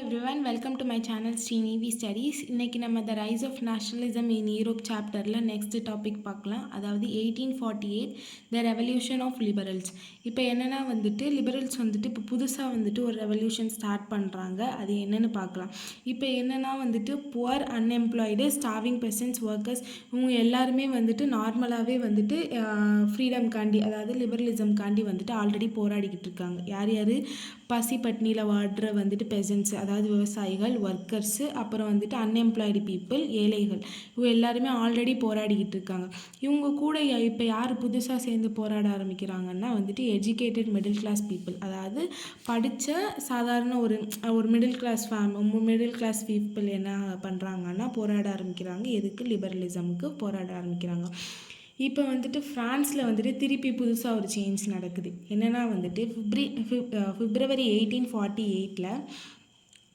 everyone, welcome to my channel Srinivi Studies. இன்னைக்கு நம்ம The Rise of Nationalism in Europe சாப்டரில் next topic பார்க்கலாம். அதாவது 1848 The Revolution of Liberals. இப்போ என்னென்னா லிபரல்ஸ் இப்போ புதுசாக ஒரு ரெவல்யூஷன் ஸ்டார்ட் பண்ணுறாங்க. அது என்னென்னு பார்க்கலாம். இப்போ என்னென்னா poor, unemployed, starving persons, workers இவங்க எல்லாருமே நார்மலாகவே ஃப்ரீடம் காண்டி, அதாவது லிபரலிசம் காண்டி ஆல்ரெடி போராடிக்கிட்டு இருக்காங்க. யார் யார்? பசி பட்னியில் வாடுற பெசன்ட்ஸ், அதாவது விவசாயிகள், ஒர்க்கர்ஸு, அப்புறம் அன்எம்ப்ளாய்டு பீப்புள், ஏழைகள், இவங்க எல்லாருமே ஆல்ரெடி போராடிக்கிட்டு இருக்காங்க. இவங்க கூட இப்போ யார் புதுசாக சேர்ந்து போராட ஆரம்பிக்கிறாங்கன்னா எஜுகேட்டட் மிடில் கிளாஸ் பீப்புள், அதாவது படித்த சாதாரண ஒரு மிடில் கிளாஸ் பீப்புள் என்ன பண்ணுறாங்கன்னா போராட ஆரம்பிக்கிறாங்க. எதுக்கு? லிபரலிசமுக்கு போராட ஆரம்பிக்கிறாங்க. இப்போ ஃப்ரான்ஸில் திருப்பி புதுசாக ஒரு சேஞ்ச் நடக்குது. என்னென்னா பிப்ரவரி 1848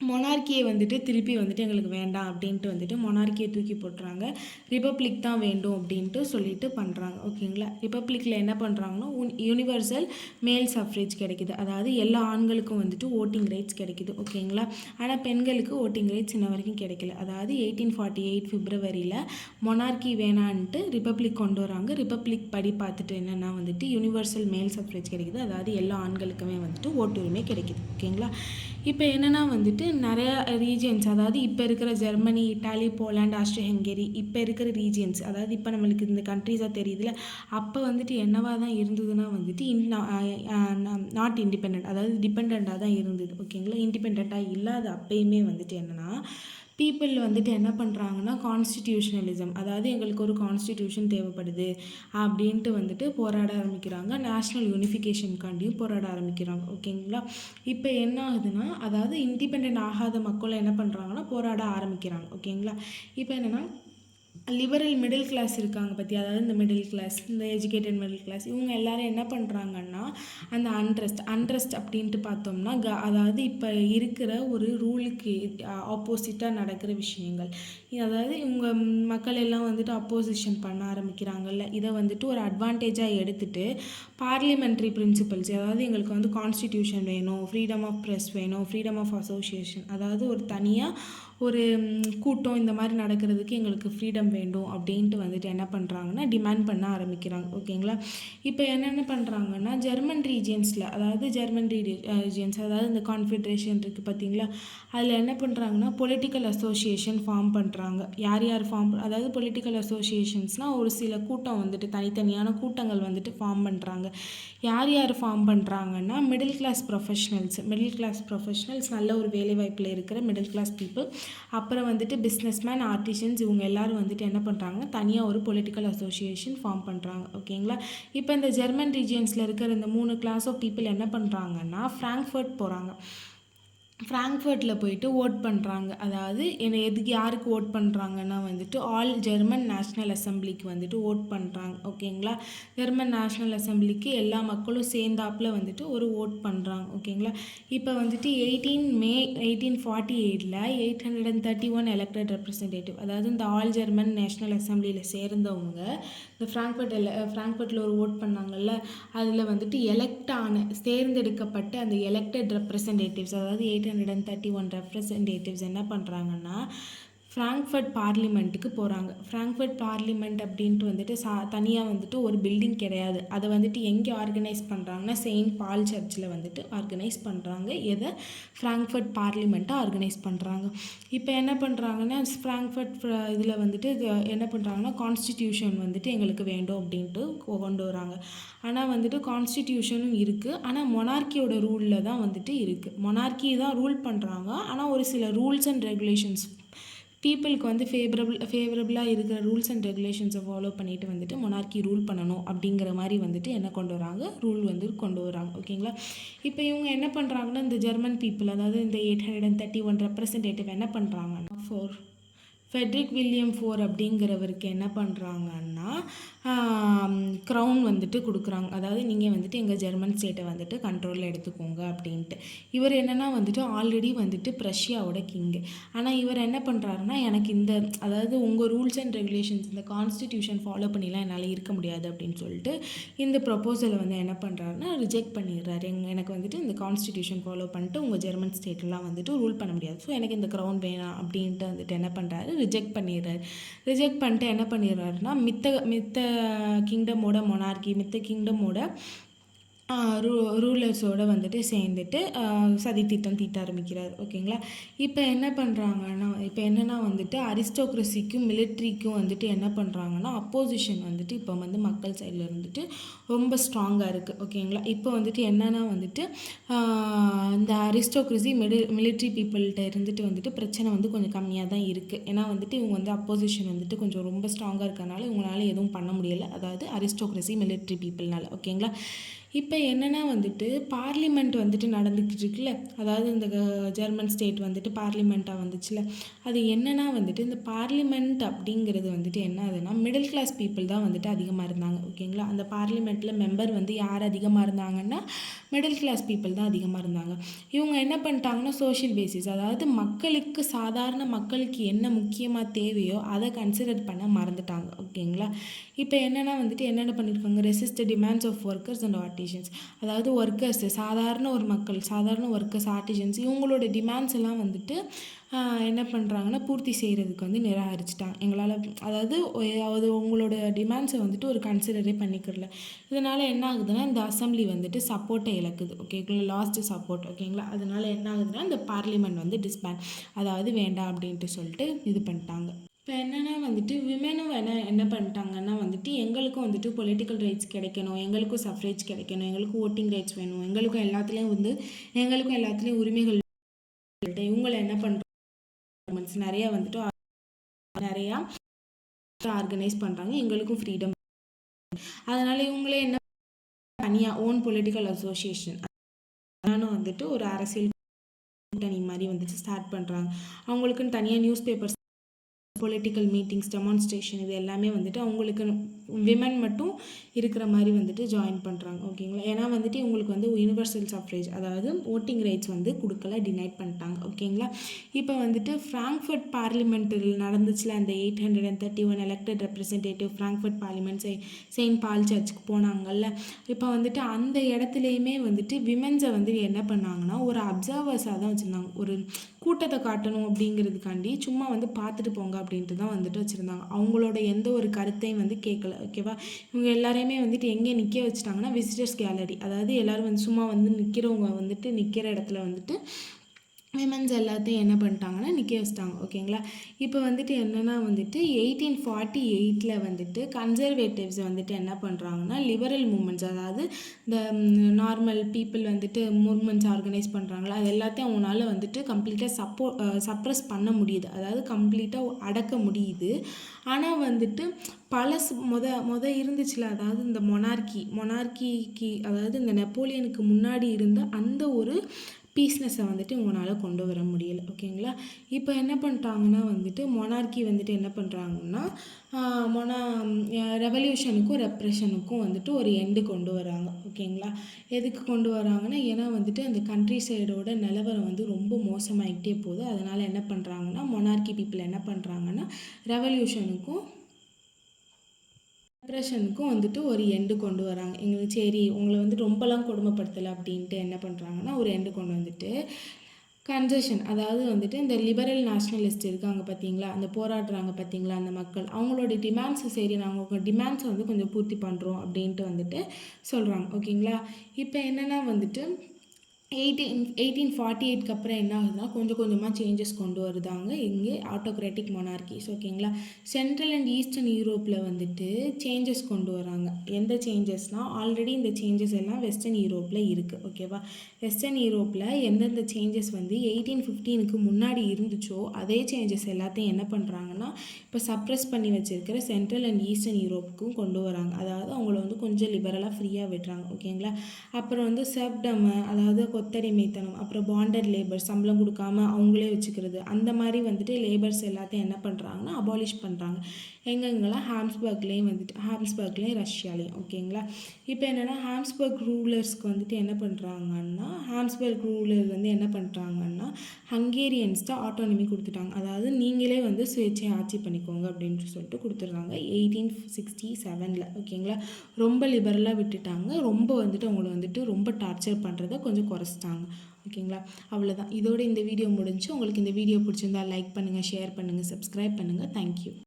மொனார்க்கியை திருப்பி எங்களுக்கு வேண்டாம் அப்படின்ட்டு மொனார்க்கியை தூக்கி போட்டுறாங்க. ரிப்பப்ளிக் தான் வேண்டும் அப்படின்ட்டு சொல்லிட்டு பண்ணுறாங்க. ஓகேங்களா? ரிப்பப்ளிக்கில் என்ன பண்ணுறாங்கன்னா யூனிவர்சல் மேல் சஃப்ரேஜ் கிடைக்குது. அதாவது எல்லா ஆண்களுக்கும் ஓட்டிங் ரைட்ஸ் கிடைக்குது. ஓகேங்களா? ஆனால் பெண்களுக்கு ஓட்டிங் ரைட்ஸ் இன்ன வரைக்கும் கிடைக்கல. அதாவது 1848 பிப்ரவரியில் மொனார்க்கி வேணான்ட்டு ரிப்பப்ளிக் கொண்டு வராங்க. ரிப்பப்ளிக் படி பார்த்துட்டு என்னென்னா யூனிவர்சல் மேல் சஃப்ரேஜ் கிடைக்குது. அதாவது எல்லா ஆண்களுக்குமே ஓட்டுரிமை கிடைக்குது. ஓகேங்களா? இப்போ என்னென்னா நிறைய ரீஜியன்ஸ், அதாவது இப்போ இருக்கிற Germany, Italy, Poland, Austria, Hungary, இப்போ இருக்கிற ரீஜியன்ஸ், அதாவது இப்போ நம்மளுக்கு இந்த கண்ட்ரீஸாக தெரியுதுல, அப்போ என்னவாக தான் இருந்ததுன்னா நாட் இண்டிபெண்ட், அதாவது டிபெண்ட்டாக தான் இருந்தது. ஓகேங்களா? இண்டிபெண்ட்டாக இல்லாத அப்பயுமே என்னென்னா பீப்புள் என்ன பண்ணுறாங்கன்னா கான்ஸ்டிடியூஷனலிசம், அதாவது எங்களுக்கு ஒரு கான்ஸ்டிடியூஷன் தேவைப்படுது அப்படின்ட்டு போராட ஆரம்பிக்கிறாங்க. நேஷ்னல் யூனிஃபிகேஷனுக்காண்டியும் போராட ஆரம்பிக்கிறாங்க. ஓகேங்களா? இப்போ என்ன ஆகுதுன்னா, அதாவது இண்டிபெண்ட் ஆகாத மக்கள் என்ன பண்ணுறாங்கன்னா போராட ஆரம்பிக்கிறாங்க. ஓகேங்களா? இப்போ என்னென்னா லிபரல் மிடில் கிளாஸ் இருக்காங்க பற்றி, அதாவது இந்த மிடில் கிளாஸ், இந்த எஜுகேட்டட் மிடில் கிளாஸ், இவங்க எல்லாரும் என்ன பண்ணுறாங்கன்னா அந்த அன்ட்ரஸ்ட் அப்படின்ட்டு பார்த்தோம்னா அதாவது இப்போ இருக்கிற ஒரு ரூலுக்கு ஆப்போசிட்டாக நடக்கிற விஷயங்கள், அதாவது இவங்க மக்கள் எல்லாம் அப்போசிஷன் பண்ண ஆரம்பிக்கிறாங்கல்ல, இதை ஒரு அட்வான்டேஜாக எடுத்துகிட்டு பார்லிமெண்ட்ரி பிரின்சிபல்ஸ், அதாவது எங்களுக்கு கான்ஸ்டிடியூஷன் வேணும், ஃப்ரீடம் ஆஃப் ப்ரெஸ் வேணும், ஃப்ரீடம் ஆஃப் அசோசியேஷன், அதாவது ஒரு தனியாக ஒரு கூட்டம் இந்த மாதிரி நடக்கிறதுக்கு எங்களுக்கு ஃப்ரீடம் வேண்டும் அப்படின்ட்டு என்ன பண்ணுறாங்கன்னா டிமாண்ட் பண்ண ஆரம்பிக்கிறாங்க. ஓகேங்களா? இப்போ என்னென்ன பண்ணுறாங்கன்னா ஜெர்மன் ரீஜியன்ஸில், அதாவது அதாவது இந்த கான்ஃபெடரேஷன் இருக்குது பார்த்தீங்களா, அதில் என்ன பண்ணுறாங்கன்னா பொலிட்டிக்கல் அசோசியேஷன் ஃபார்ம் பண்ணுறாங்க. யார் ஃபார்ம், அதாவது பொலிட்டிக்கல் அசோசியேஷன்ஸ்னால் ஒரு சில கூட்டம் தனித்தனியான கூட்டங்கள் ஃபார்ம் பண்ணுறாங்க. யார் ஃபார்ம் பண்ணுறாங்கன்னா மிடில் கிளாஸ் ப்ரொஃபஷனல்ஸ், நல்ல ஒரு வேலைவாய்ப்பில் இருக்கிற மிடில் கிளாஸ் பீப்புள், அப்புறம் பிஸ்னஸ்மேன், ஆர்டிஷன்ஸ், இவங்க எல்லோரும் என்ன பண்ணுறாங்கன்னா தனியாக ஒரு பொலிட்டிக்கல் அசோசியேஷன் ஃபார்ம் பண்ணுறாங்க. ஓகேங்களா? இப்போ இந்த ஜெர்மன் ரீஜியன்ஸில் இருக்கிற இந்த 3 கிளாஸ் ஆஃப் பீப்புள் என்ன பண்ணுறாங்கன்னா ஃப்ராங்க்ஃபர்ட் போகிறாங்க. ஃப்ராங்க்ஃபர்ட்டில் போயிட்டு ஓட் பண்ணுறாங்க. அதாவது எதுக்கு யாருக்கு ஓட் பண்ணுறாங்கன்னா ஆல் ஜெர்மன் நேஷ்னல் அசம்பிளிக்கு ஓட் பண்ணுறாங்க. ஓகேங்களா? ஜெர்மன் நேஷ்னல் அசம்பிளிக்கு எல்லா மக்களும் சேர்ந்தாப்பில் ஒரு ஓட் பண்ணுறாங்க. ஓகேங்களா? இப்போ 18 மே 1848 831 எலெக்டட் ரெப்ரசன்டேட்டிவ், அதாவது இந்த ஆல் ஜெர்மன் நேஷ்னல் அசம்பிளியில் சேர்ந்தவங்க இந்த ஃப்ராங்க்ஃபர்ட்டில் ஒரு ஓட் பண்ணாங்கல்ல, அதில் எலெக்ட் ஆன தேர்ந்தெடுக்கப்பட்ட அந்த எலெக்டட் ரெப்ரசன்டேட்டிவ்ஸ், அதாவது 831 ரெப்ரசன்டேட்டிவ்ஸ் என்ன பண்ணுறாங்கன்னா ஃப்ராங்க்ஃபர்ட் பார்லிமெண்ட்டுக்கு போகிறாங்க. ஃப்ராங்க்ஃபர்ட் பார்லிமெண்ட் அப்படின்ட்டு தனியாக ஒரு பில்டிங் கிடையாது. அதை எங்கே ஆர்கனைஸ் பண்ணுறாங்கன்னா செயின்ட் பால் சர்ச்சில் ஆர்கனைஸ் பண்ணுறாங்க. எதை? ஃப்ராங்க்ஃபர்ட் பார்லிமெண்ட்டை ஆர்கனைஸ் பண்ணுறாங்க. இப்போ என்ன பண்ணுறாங்கன்னா ஃப்ராங்க்ஃபர்ட் இதில் என்ன பண்ணுறாங்கன்னா கான்ஸ்டிடியூஷன் எங்களுக்கு வேண்டும் அப்படின்ட்டு கொண்டு வராங்க. ஆனால் கான்ஸ்டிடியூஷனும் இருக்குது, ஆனால் மொனார்க்கியோட ரூலில் தான் இருக்குது. மொனார்க்கி தான் ரூல் பண்ணுறாங்க, ஆனால் ஒரு சில ரூல்ஸ் அண்ட் ரெகுலேஷன்ஸ் பீப்புளுக்கு ஃபேவரபுளாக இருக்கிற ரூல்ஸ் அண்ட் ரெகுலேஷன்ஸை ஃபாலோ பண்ணிவிட்டு மொனார்க்கி ரூல் பண்ணணும் அப்படிங்கிற மாதிரி என்ன கொண்டு வராங்க, ரூல் கொண்டு வராங்க. ஓகேங்களா? இப்போ இவங்க என்ன பண்ணுறாங்கன்னா இந்த ஜெர்மன் பீப்புள், அதாவது இந்த 831 ரெப்ரசன்டேட்டிவ் என்ன பண்ணுறாங்கன்னா ஃபெட்ரிக் வில்லியம் ஃபோர் அப்படிங்கிறவருக்கு என்ன பண்ணுறாங்கன்னா க்ரௌன் வந்துட்டு கொடுக்குறாங்க. அதாவது நீங்கள் வந்துட்டு எங்கள் ஜெர்மன் ஸ்டேட்டை வந்துட்டு கண்ட்ரோலில் எடுத்துக்கோங்க அப்படின்ட்டு. இவர் என்னென்னா வந்துட்டு ஆல்ரெடி வந்துட்டு ப்ரஷ்யாவோட கிங்கு. ஆனால் இவர் என்ன பண்ணுறாருன்னா, எனக்கு இந்த அதாவது உங்கள் ரூல்ஸ் அண்ட் ரெகுலேஷன்ஸ் இந்த கான்ஸ்டிடியூஷன் ஃபாலோ பண்ணிலாம் என்னால் இருக்க முடியாது அப்படின்னு சொல்லிட்டு இந்த ப்ரொப்போசலை வந்து என்ன பண்ணுறாருன்னா ரிஜெக்ட் பண்ணிடுறாரு. எனக்கு வந்துட்டு இந்த கான்ஸ்டிடியூஷன் ஃபாலோ பண்ணிட்டு உங்கள் ஜெர்மன் ஸ்டேட்லாம் வந்துட்டு ரூல் பண்ண முடியாது, ஸோ எனக்கு இந்த க்ரௌன் வேணாம் அப்படின்ட்டு வந்துட்டு என்ன பண்ணுறாரு, ரிஜெக்ட் பண்ணிடுறாரு. ரிஜெக்ட் பண்ணிட்டு என்ன பண்ணிடுறாருன்னா மித்த கிங்டமோட மொனார்கி மித்த கிங்டமோட ரூலர்ஸோடு வந்துட்டு சேர்ந்துட்டு சதித்திட்டம் தீட்ட ஆரம்பிக்கிறார். ஓகேங்களா. இப்போ என்ன பண்ணுறாங்கன்னா என்னென்னா வந்துட்டு அரிஸ்டோக்ரஸிக்கும் மிலிட்ரிக்கும் வந்துட்டு என்ன பண்ணுறாங்கன்னா அப்போசிஷன் வந்துட்டு இப்போ வந்து மக்கள் சைடில் இருந்துட்டு ரொம்ப ஸ்ட்ராங்காக இருக்குது. ஓகேங்களா. இப்போ வந்துட்டு என்னென்னா வந்துட்டு இந்த அரிஸ்டோக்ரஸி மிலிட்ரி பீப்புள்கிட்ட இருந்துட்டு வந்துட்டு பிரச்சனை வந்து கொஞ்சம் கம்மியாக தான் இருக்குது. ஏன்னா வந்துட்டு இவங்க வந்து அப்போசிஷன் வந்துட்டு கொஞ்சம் ரொம்ப ஸ்ட்ராங்காக இருக்கனால இவங்களால எதுவும் பண்ண முடியலை, அதாவது அரிஸ்டோக்ரஸி மிலிட்ரி பீப்புள்னால. ஓகேங்களா. இப்போ என்னென்னா வந்துட்டு பார்லிமெண்ட் வந்துட்டு நடந்துக்கிட்டு இருக்குல்ல, அதாவது இந்த ஜெர்மன் ஸ்டேட் வந்துட்டு பார்லிமெண்ட்டாக வந்துச்சுல, அது என்னென்னா வந்துட்டு இந்த பார்லிமெண்ட் அப்படிங்கிறது வந்துட்டு என்ன ஆகுதுன்னா மிடில் கிளாஸ் பீப்புள் தான் வந்துட்டு அதிகமாக இருந்தாங்க. ஓகேங்களா. அந்த பார்லிமெண்ட்டில் மெம்பர் வந்து யார் அதிகமாக இருந்தாங்கன்னா மிடில் கிளாஸ் பீப்புள் தான் அதிகமாக இருந்தாங்க. இவங்க என்ன பண்ணிட்டாங்கன்னா சோஷியல் பேசிஸ், அதாவது மக்களுக்கு சாதாரண மக்களுக்கு என்ன முக்கியமாக தேவையோ அதை கன்சிடர் பண்ண மறந்துட்டாங்க. ஓகேங்களா. இப்போ என்னென்னா வந்துட்டு என்னென்ன பண்ணியிருக்காங்க, resist demands of workers and artisans, அதாவது ஒர்க்கர்ஸ் சாதாரண ஒரு மக்கள் சாதாரண ஒர்க்கர்ஸ் ஆர்டிஷன்ஸ் இவங்களோட டிமாண்ட்ஸ் எல்லாம் வந்துட்டு என்ன பண்ணுறாங்கன்னா பூர்த்தி செய்கிறதுக்கு வந்து நிராகரிச்சிட்டாங்க. எங்களால் அதாவது அது உங்களோட டிமாண்ட்ஸை வந்துட்டு ஒரு கன்சிடரே பண்ணிக்கிறல. இதனால் என்ன ஆகுதுன்னா இந்த அசம்பிளி வந்துட்டு சப்போர்ட்டை இழக்குது. ஓகேங்களா. Last support. ஓகேங்களா. அதனால் என்ன ஆகுதுன்னா இந்த பார்லிமெண்ட் வந்து டிஸ்பேண்ட், அதாவது வேண்டாம் அப்படின்ட்டு சொல்லிட்டு இது பண்ணிட்டாங்க. இப்போ என்னென்னா வந்துட்டு விமெனும் என்ன பண்ணிட்டாங்கன்னா வந்துட்டு எங்களுக்கும் வந்துட்டு பொலிட்டிக்கல் ரைட்ஸ் கிடைக்கணும், எங்களுக்கும் சஃப்ரேஜ் கிடைக்கணும், எங்களுக்கும் ஓட்டிங் ரைட்ஸ் வேணும், எங்களுக்கும் எல்லாத்துலேயும் உரிமைகள். இவங்களை என்ன பண்ணுறாங்க நிறையா வந்துட்டு நிறையா ஆர்கனைஸ் பண்ணுறாங்க, எங்களுக்கும் ஃப்ரீடம். அதனால் இவங்களே என்ன தனியாக ஓன் பொலிட்டிக்கல் அசோசியேஷன் அதனால வந்துட்டு ஒரு அரசியல் கூட்டணி மாதிரி வந்துட்டு ஸ்டார்ட் பண்ணுறாங்க. அவங்களுக்குன்னு தனியாக news papers, political meetings, demonstration இது எல்லாமே வந்துட்டு அவங்களுக்கு விமன் மட்டும் இருக்கிற மாதிரி வந்துட்டு ஜாயின் பண்ணுறாங்க. ஓகேங்களா. ஏன்னா வந்துட்டு இவங்களுக்கு வந்து யூனிவர்சல் சஃப்ரேஜ், அதாவது ஓட்டிங் ரைட்ஸ் வந்து கொடுக்கல, டினைட் பண்ணிட்டாங்க. ஓகேங்களா. இப்போ வந்துட்டு ஃப்ராங்க்ஃபர்ட் பார்லிமெண்ட்டில் நடந்துச்சுல அந்த 831 elected representative Frankfurt parliament Saint Paul சர்ச்சுக்கு போனாங்கல்ல. இப்போ வந்துட்டு அந்த இடத்துலையுமே வந்துட்டு விமென்ஸை வந்து என்ன பண்ணாங்கன்னா ஒரு அப்சர்வர்ஸாக தான் வச்சுருந்தாங்க. ஒரு கூட்டத்தை காட்டணும் அப்படிங்கிறதுக்காண்டி சும்மா வந்து பார்த்துட்டு போங்க அப்படின்ட்டு தான் வந்துட்டு வச்சுருந்தாங்க. அவங்களோட எந்த ஒரு கருத்தையும் வந்து கேட்கல. ஓகேவா. இவங்க எல்லாரையுமே வந்துட்டு எங்கே நிற்க வச்சுட்டாங்கன்னா விசிட்டர்ஸ் கேலரி, அதாவது எல்லோரும் வந்து சும்மா வந்து நிற்கிறவங்க வந்துட்டு நிற்கிற இடத்துல வந்துட்டு விமென்ஸ் எல்லாத்தையும் என்ன பண்ணிட்டாங்கன்னா நிற்க வச்சிட்டாங்க. ஓகேங்களா. இப்போ வந்துட்டு என்னென்னா வந்துட்டு 1848 வந்துட்டு கன்சர்வேட்டிவ்ஸ் வந்துட்டு என்ன பண்ணுறாங்கன்னா லிபரல் மூமெண்ட்ஸ், அதாவது இந்த நார்மல் பீப்புள் வந்துட்டு மூமெண்ட்ஸ் ஆர்கனைஸ் பண்ணுறாங்களா அது எல்லாத்தையும் அவங்களால வந்துட்டு கம்ப்ளீட்டாக சப்ரஸ் பண்ண முடியுது, அதாவது கம்ப்ளீட்டாக அடக்க முடியுது. ஆனால் வந்துட்டு பழசு இருந்துச்சுல, அதாவது இந்த மொனார்கிக்கு அதாவது இந்த நெப்போலியனுக்கு முன்னாடி இருந்த அந்த ஒரு பீஸ்னஸை வந்துட்டு இவங்களால் கொண்டு வர முடியலை. ஓகேங்களா. இப்போ என்ன பண்ணிட்டாங்கன்னா வந்துட்டு மொனார்கி வந்துட்டு என்ன பண்ணுறாங்கன்னா ரெவல்யூஷனுக்கும் ரெப்ரெஷனுக்கும் வந்துட்டு ஒரு எண்டு கொண்டு வராங்க. ஓகேங்களா. எதுக்கு கொண்டு வராங்கன்னா ஏன்னா வந்துட்டு அந்த கண்ட்ரி சைடோட நிலவரம் வந்து ரொம்ப மோசமாகிட்டே போகுது. அதனால் என்ன பண்ணுறாங்கன்னா மொனார்கி பீப்புள் என்ன பண்ணுறாங்கன்னா ரெவல்யூஷனுக்கும் ரெப்ரெஷனுக்கும் வந்துட்டு ஒரு எண்டு கொண்டு வராங்க. எங்களுக்கு சரி உங்களை வந்து ரொம்பலாம் கொடுமைப்படுத்தலை அப்படின்ட்டு என்ன பண்ணுறாங்கன்னா ஒரு எண்டு கொண்டு வந்துட்டு கன்செஷன், அதாவது வந்துட்டு இந்த லிபரல் நேஷ்னலிஸ்ட் இருக்காங்க பார்த்தீங்களா, அந்த போராடுறாங்க பார்த்தீங்களா அந்த மக்கள், அவங்களோட டிமாண்ட்ஸை சரி நாங்கள் உங்கள் டிமாண்ட்ஸை வந்து கொஞ்சம் பூர்த்தி பண்ணுறோம் அப்படின்ட்டு வந்துட்டு சொல்கிறாங்க. ஓகேங்களா. இப்போ என்னென்னா வந்துட்டு 1848 அப்புறம் என்ன ஆகுதுன்னா கொஞ்சம் கொஞ்சமாக சேஞ்சஸ் கொண்டு வருதாங்க இங்கே ஆட்டோக்ராட்டிக் மொனார்கிஸ். ஓகேங்களா. சென்ட்ரல் அண்ட் ஈஸ்டர்ன் யூரோப்பில் வந்துட்டு சேஞ்சஸ் கொண்டு வராங்க. எந்த சேஞ்சஸ்னால் ஆல்ரெடி இந்த சேஞ்சஸ் எல்லாம் வெஸ்டர்ன் யூரோப்பில் இருக்குது. ஓகேவா. வெஸ்டர்ன் யூரோப்பில் எந்தெந்த சேஞ்சஸ் வந்து 1815 முன்னாடி இருந்துச்சோ அதே சேஞ்சஸ் எல்லாத்தையும் என்ன பண்ணுறாங்கன்னா இப்போ சப்ரெஸ் பண்ணி வச்சுருக்கிற சென்ட்ரல் அண்ட் ஈஸ்டர்ன் யூரோப்புக்கும் கொண்டு வராங்க. அதாவது அவங்கள வந்து கொஞ்சம் லிபரலாக ஃப்ரீயாக விடுறாங்க. ஓகேங்களா. அப்புறம் வந்து செப்டம், அதாவது கொத்தடிமைத்தனம், அப்புறம் பாண்டட் லேபர், சம்பளம் கொடுக்காம அவங்களே வச்சுக்கிறது, அந்த மாதிரி வந்துட்டு லேபர்ஸ் எல்லாத்தையும் என்ன பண்ணுறாங்கன்னா அபாலிஷ் பண்ணுறாங்க. எங்கெங்கெல்லாம் ஹாம்ஸ்பர்க்லேயும் ரஷ்யாலேயும். ஓகேங்களா. இப்போ என்னென்னா ஹாம்ஸ்பர்க் ரூலர்ஸ்க்கு வந்துட்டு என்ன பண்ணுறாங்கன்னா என்ன பண்ணுறாங்கன்னா ஹங்கேரியன்ஸ்க்கு ஆட்டோனமி கொடுத்துட்டாங்க. அதாவது நீங்களே வந்து சுயேட்சை ஆட்சி பண்ணிக்கோங்க அப்படின்னு சொல்லிட்டு கொடுத்துட்றாங்க 1867. ஓகேங்களா. ரொம்ப லிபரலாக விட்டுட்டாங்க. ரொம்ப வந்துட்டு அவங்கள வந்துட்டு ரொம்ப டார்ச்சர் பண்ணுறதை கொஞ்சம் குறைச்சிட்டாங்க. ஓகேங்களா. அவ்வளோதான். இதோட இந்த வீடியோ முடிஞ்சு. உங்களுக்கு இந்த வீடியோ பிடிச்சிருந்தா லைக் பண்ணுங்கள், ஷேர் பண்ணுங்கள், சப்ஸ்கிரைப் பண்ணுங்கள். தேங்க்யூ.